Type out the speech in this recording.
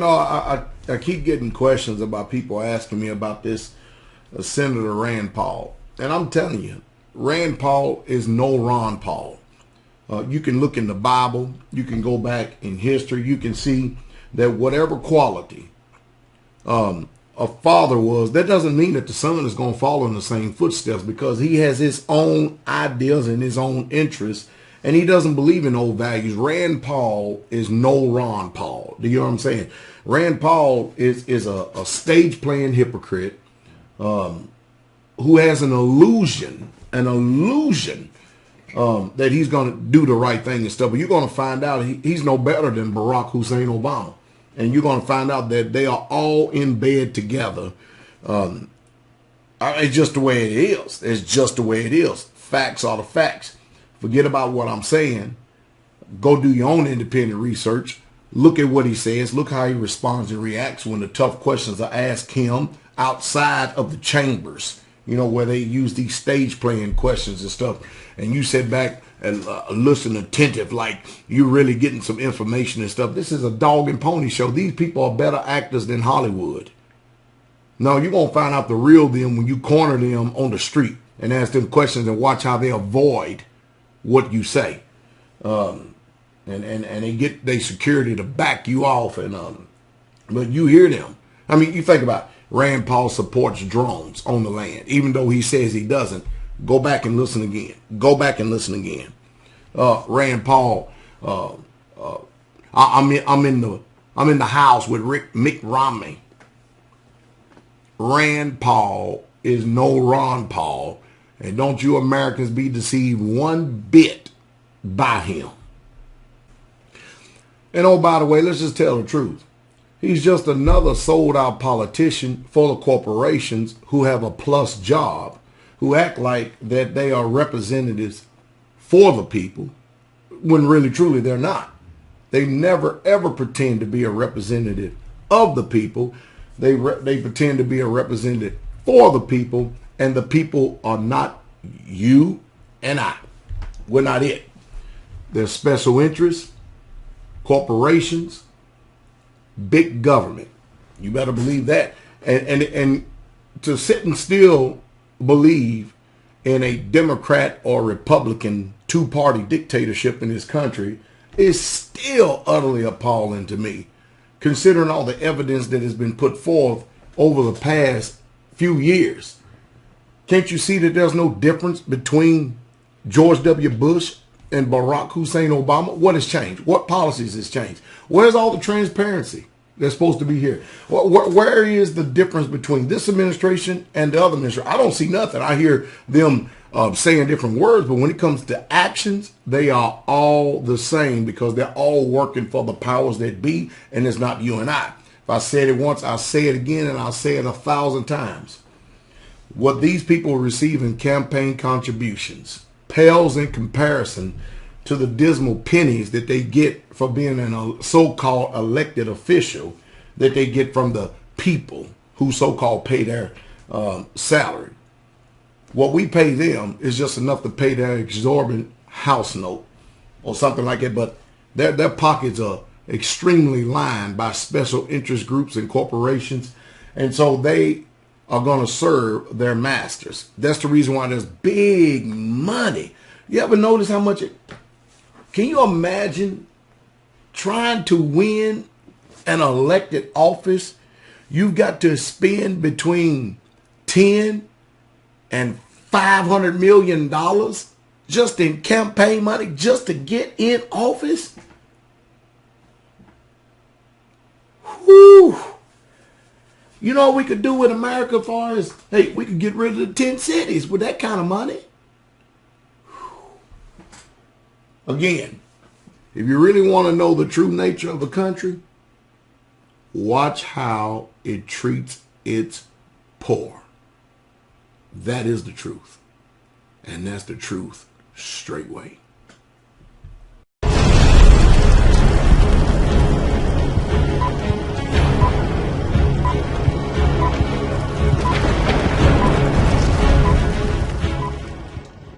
I keep getting questions about people asking me about this Senator Rand Paul. And I'm telling you, Rand Paul is no Ron Paul. You can look in the Bible. You can go back in history. You can see that whatever quality a father was, that doesn't mean that the son is going to follow in the same footsteps, because he has his own ideas and his own interests, and he doesn't believe in old values. Rand Paul is no Ron Paul. Do you know what I'm saying? Rand Paul is a stage playing hypocrite who has an illusion that he's going to do the right thing and stuff. But you're going to find out he's no better than Barack Hussein Obama. And you're going to find out that they are all in bed together. It's just the way it is. It's just the way it is. Facts are the facts. Forget about what I'm saying. Go do your own independent research. Look at what he says. Look how he responds and reacts when the tough questions are asked him outside of the chambers, where they use these stage playing questions and stuff. And you sit back and listen attentive, like you're really getting some information and stuff. This is a dog and pony show. These people are better actors than Hollywood. No, you're going to find out the real them when you corner them on the street and ask them questions and watch how they avoid what you say. And they get their security to back you off. But you hear them. I mean, you think about it. Rand Paul supports drones on the land, even though he says he doesn't. Go back and listen again. Go back and listen again. Rand Paul. I'm in the house with Mick Romney. Rand Paul is no Ron Paul, and don't you Americans be deceived one bit by him. And oh, by the way, let's just tell the truth. He's just another sold-out politician full of corporations who have a plus job, who act like that they are representatives for the people, when really, truly, they're not. They never, ever pretend to be a representative of the people. They pretend to be a representative for the people, and the people are not you and I. We're not it. There's special interests, corporations, big government. You better believe that. And to sit and still believe in a Democrat or Republican two-party dictatorship in this country is still utterly appalling to me, considering all the evidence that has been put forth over the past few years. Can't you see that there's no difference between George W. Bush and Barack Hussein Obama? What has changed? What policies has changed? Where's all the transparency that's supposed to be here? Where is the difference between this administration and the other administration? I don't see nothing. I hear them saying different words, but when it comes to actions, they are all the same, because they're all working for the powers that be, and it's not you and I. If I said it once, I'll say it again, and I'll say it 1,000 times. What these people receive in campaign contributions pales in comparison to the dismal pennies that they get for being a so-called elected official that they get from the people who so-called pay their salary. What we pay them is just enough to pay their exorbitant house note or something like that, but their pockets are extremely lined by special interest groups and corporations, and so they are going to serve their masters. That's the reason why there's big money. You ever notice how much can you imagine trying to win an elected office? You've got to spend between $10 and $500 million just in campaign money just to get in office. Whew. You know what we could do with America as far as, hey, we could get rid of the 10 cities with that kind of money. Again, if you really want to know the true nature of a country, watch how it treats its poor. That is the truth. And that's the truth straightway.